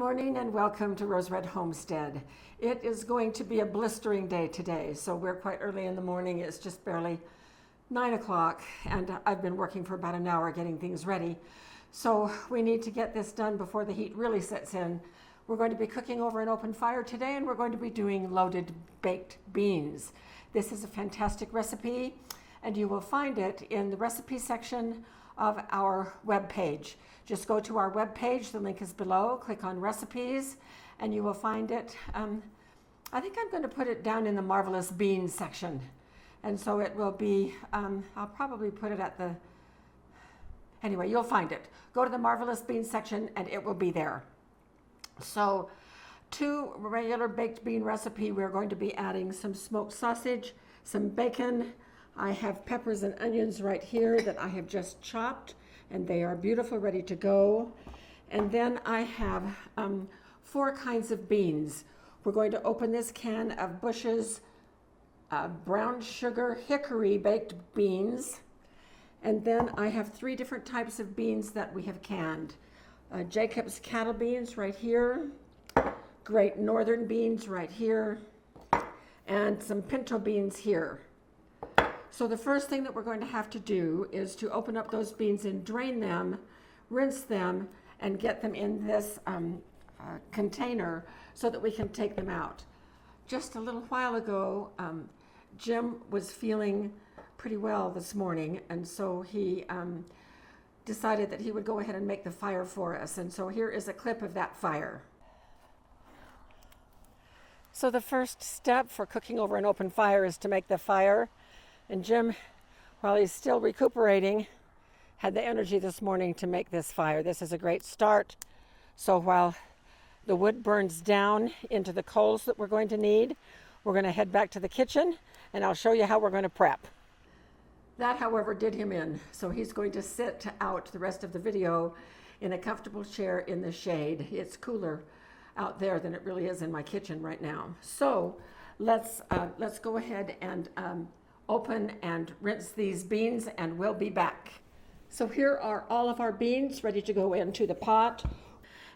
morning and welcome to Rose Red Homestead. It is going to be a blistering day today, so we're quite early in the morning. It's just barely 9 o'clock and I've been working for about an hour getting things ready. So we need to get this done before the heat really sets in. We're going to be cooking over an open fire today and we're going to be doing loaded baked beans. This is a fantastic recipe and you will find it in the recipe section of our web page. Just go to our web page, the link is below, click on recipes, and you will find it. I think I'm going to put it down in the Marvelous Beans section. And so it will be, I'll probably put it at the, anyway, you'll find it. Go to the Marvelous Beans section and it will be there. So to regular baked bean recipe, we're going to be adding some smoked sausage, some bacon. I have peppers and onions right here that I have just chopped, and they are beautiful, ready to go. And then I have 4 kinds of beans. We're going to open this can of Bush's brown sugar hickory baked beans. And then I have 3 different types of beans that we have canned. Jacob's cattle beans right here, Great Northern beans right here, and some pinto beans here. So the first thing that we're going to have to do is to open up those beans and drain them, rinse them, and get them in this container so that we can take them out. Just a little while ago, Jim was feeling pretty well this morning, and so he decided that he would go ahead and make the fire for us. And so here is a clip of that fire. So the first step for cooking over an open fire is to make the fire. And Jim, while he's still recuperating, had the energy this morning to make this fire. This is a great start. So while the wood burns down into the coals that we're going to need, we're going to head back to the kitchen and I'll show you how we're going to prep. That, however, did him in. So he's going to sit out the rest of the video in a comfortable chair in the shade. It's cooler out there than it really is in my kitchen right now. So let's go ahead and open and rinse these beans and we'll be back. So here are all of our beans ready to go into the pot.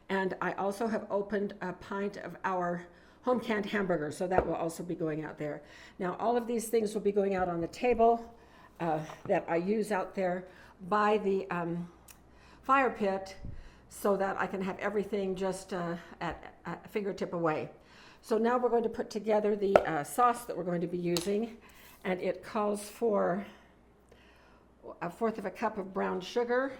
And I also have opened a pint of our home canned hamburger, so that will also be going out there. Now all of these things will be going out on the table that I use out there by the fire pit so that I can have everything just at a fingertip away. So now we're going to put together the sauce that we're going to be using. And it calls for 1/4 of a cup of brown sugar,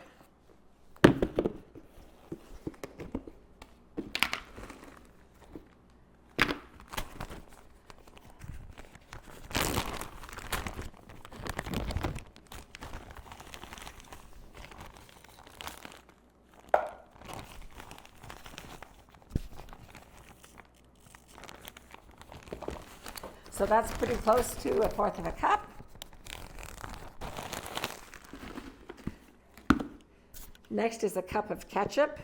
so that's pretty close to 1/4 of a cup. Next is a cup of ketchup.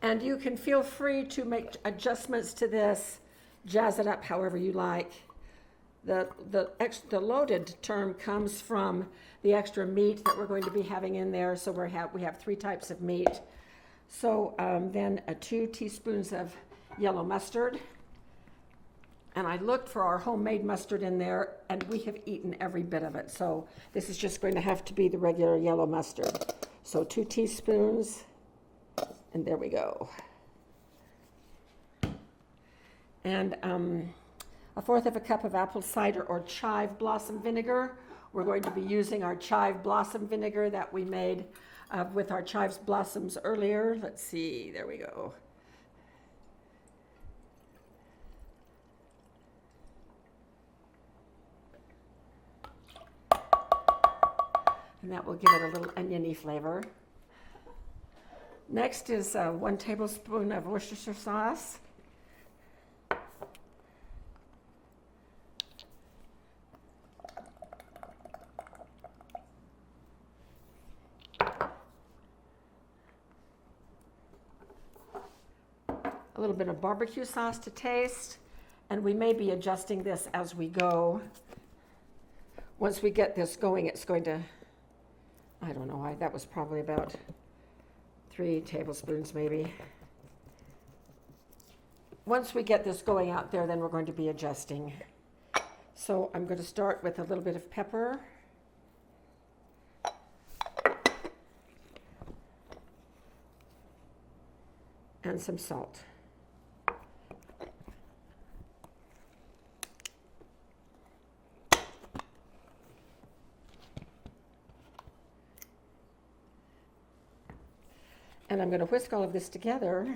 And you can feel free to make adjustments to this, jazz it up however you like. The loaded term comes from the extra meat that we're going to be having in there. So we have 3 types of meat. So then 2 teaspoons of yellow mustard. And I looked for our homemade mustard in there and we have eaten every bit of it. So this is just going to have to be the regular yellow mustard. So 2 teaspoons. And there we go. And 1/4 of a cup of apple cider or chive blossom vinegar. We're going to be using our chive blossom vinegar that we made with our chives blossoms earlier. Let's see, there we go. And that will give it a little oniony flavor. Next is 1 tablespoon of Worcestershire sauce. A little bit of barbecue sauce to taste, and we may be adjusting this as we go. Once we get this going, it's going to, I don't know, that was probably about 3 tablespoons maybe. Once we get this going out there, then we're going to be adjusting. So I'm going to start with a little bit of pepper. And some salt. And I'm going to whisk all of this together.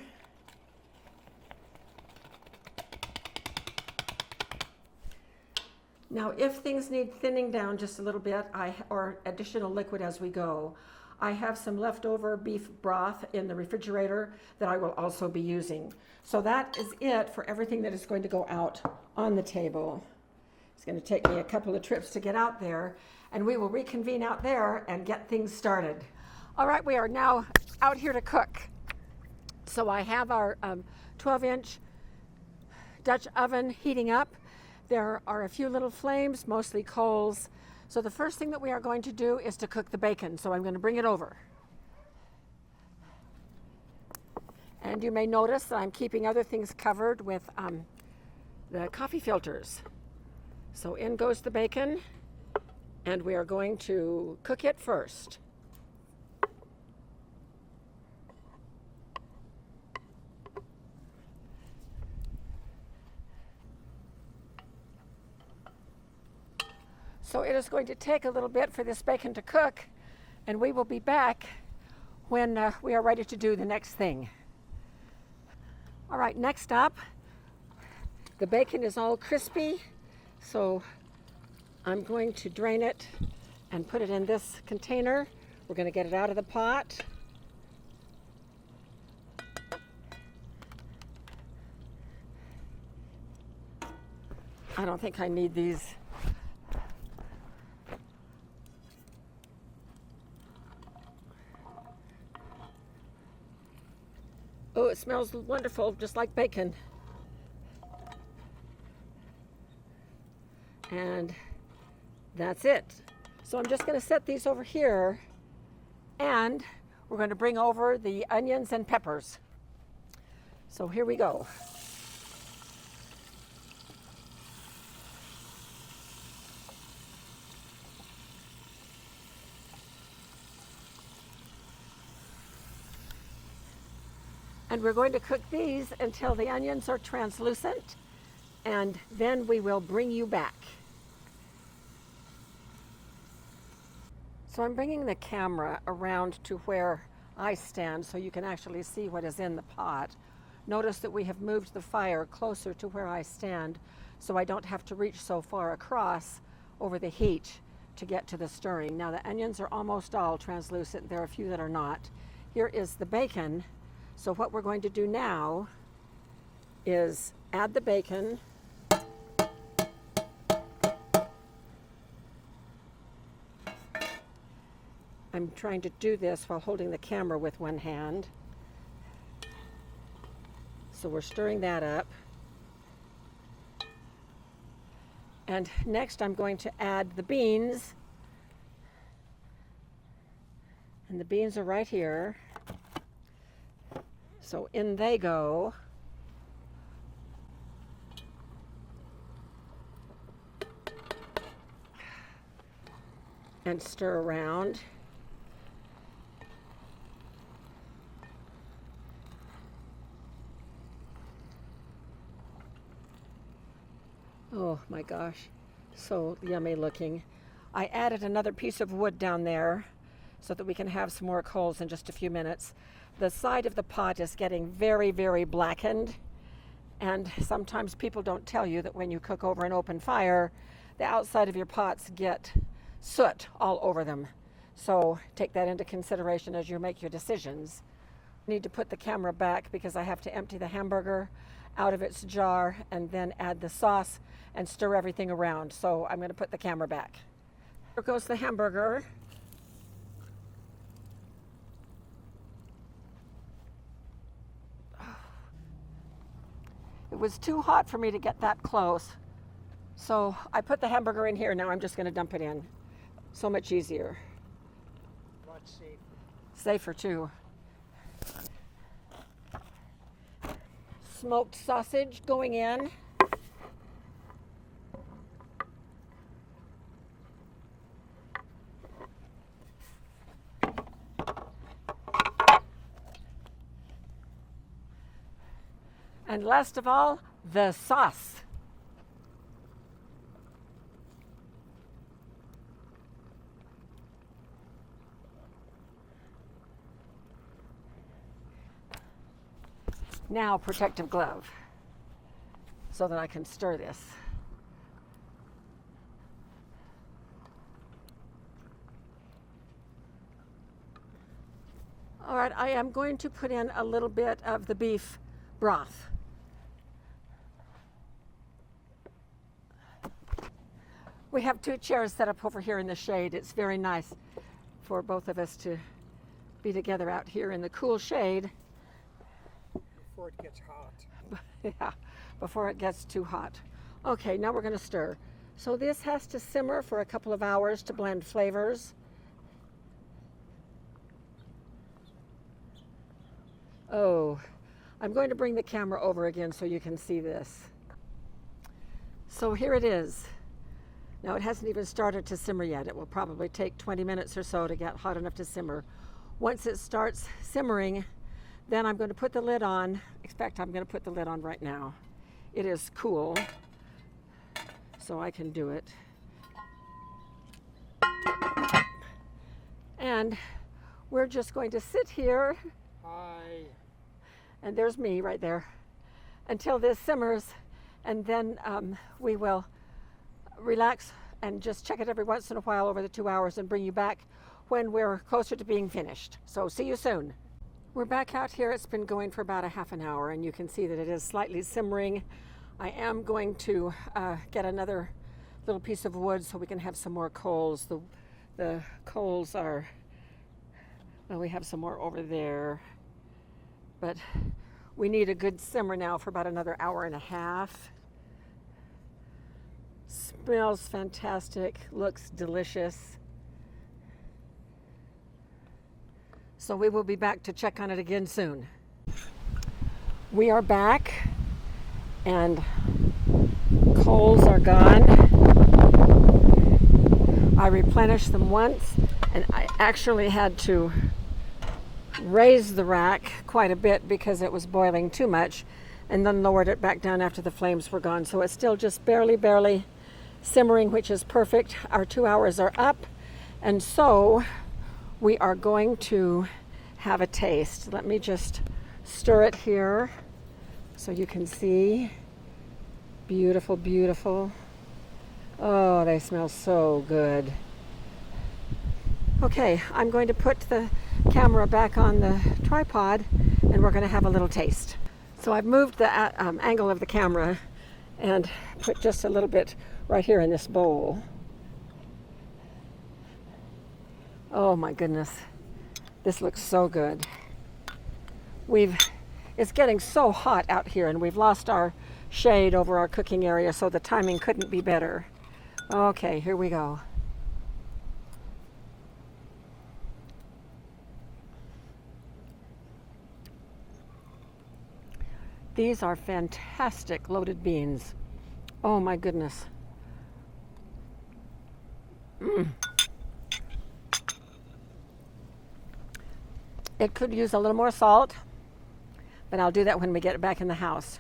Now, if things need thinning down just a little bit, or additional liquid as we go, I have some leftover beef broth in the refrigerator that I will also be using. So that is it for everything that is going to go out on the table. It's going to take me a couple of trips to get out there, and we will reconvene out there and get things started. All right, we are now out here to cook. So I have our 12-inch Dutch oven heating up. There are a few little flames, mostly coals. So the first thing that we are going to do is to cook the bacon. So I'm going to bring it over. And you may notice that I'm keeping other things covered with the coffee filters. So in goes the bacon, and we are going to cook it first. So it is going to take a little bit for this bacon to cook, and we will be back when we are ready to do the next thing. All right, next up, the bacon is all crispy, so I'm going to drain it and put it in this container. We're going to get it out of the pot. I don't think I need these. Oh, it smells wonderful, just like bacon. And that's it. So I'm just going to set these over here, and we're going to bring over the onions and peppers. So here we go. And we're going to cook these until the onions are translucent, and then we will bring you back. So I'm bringing the camera around to where I stand so you can actually see what is in the pot. Notice that we have moved the fire closer to where I stand so I don't have to reach so far across over the heat to get to the stirring. Now the onions are almost all translucent. There are a few that are not. Here is the bacon. So what we're going to do now is add the bacon. I'm trying to do this while holding the camera with one hand. So we're stirring that up. And next I'm going to add the beans. And the beans are right here. So in they go. And stir around. Oh my gosh, so yummy looking. I added another piece of wood down there so that we can have some more coals in just a few minutes. The side of the pot is getting very, very blackened, and sometimes people don't tell you that when you cook over an open fire, the outside of your pots get soot all over them. So take that into consideration as you make your decisions. I need to put the camera back because I have to empty the hamburger out of its jar and then add the sauce and stir everything around. So I'm going to put the camera back. Here goes the hamburger. It was too hot for me to get that close. So I put the hamburger in here. Now I'm just going to dump it in. So much easier. Much safer. Safer too. Smoked sausage going in. And last of all, the sauce. Now, protective glove so that I can stir this. All right, I am going to put in a little bit of the beef broth. We have 2 chairs set up over here in the shade. It's very nice for both of us to be together out here in the cool shade. Before it gets hot. Yeah, before it gets too hot. Okay, now we're going to stir. So this has to simmer for a couple of hours to blend flavors. Oh, I'm going to bring the camera over again so you can see this. So here it is. Now it hasn't even started to simmer yet. It will probably take 20 minutes or so to get hot enough to simmer. Once it starts simmering, then I'm going to put the lid on. In fact, I'm going to put the lid on right now. It is cool, so I can do it. And we're just going to sit here. Hi. And there's me right there. Until this simmers, and then we will relax and just check it every once in a while over the 2 hours and bring you back when we're closer to being finished. So see you soon. We're back out here. It's been going for about a half an hour, and you can see that it is slightly simmering. I am going to get another little piece of wood so we can have some more coals. The coals are, well, we have some more over there, but we need a good simmer now for about another hour and a half. Smells fantastic, looks delicious. So we will be back to check on it again soon. We are back, and coals are gone. I replenished them once, and I actually had to raise the rack quite a bit because it was boiling too much, and then lowered it back down after the flames were gone. So it's still just barely simmering, which is perfect. Our 2 hours are up, and so we are going to have a taste. Let me just stir it here so you can see. Beautiful, beautiful. Oh, they smell so good. Okay, I'm going to put the camera back on the tripod, and we're going to have a little taste. So I've moved the angle of the camera and put just a little bit right here in this bowl. Oh my goodness, this looks so good. It's getting so hot out here, and we've lost our shade over our cooking area, so the timing couldn't be better. Okay, here we go. These are fantastic loaded beans. Oh my goodness. It could use a little more salt, but I'll do that when we get it back in the house.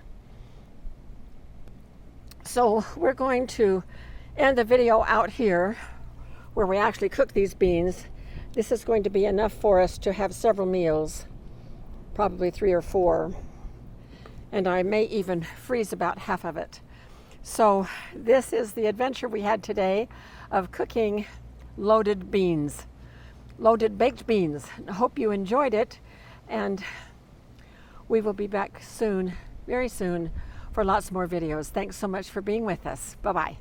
So we're going to end the video out here where we actually cook these beans. This is going to be enough for us to have several meals, probably 3 or 4. And I may even freeze about half of it. So this is the adventure we had today of cooking loaded beans, loaded baked beans. I hope you enjoyed it, and we will be back soon, very soon, for lots more videos. Thanks so much for being with us. Bye-bye.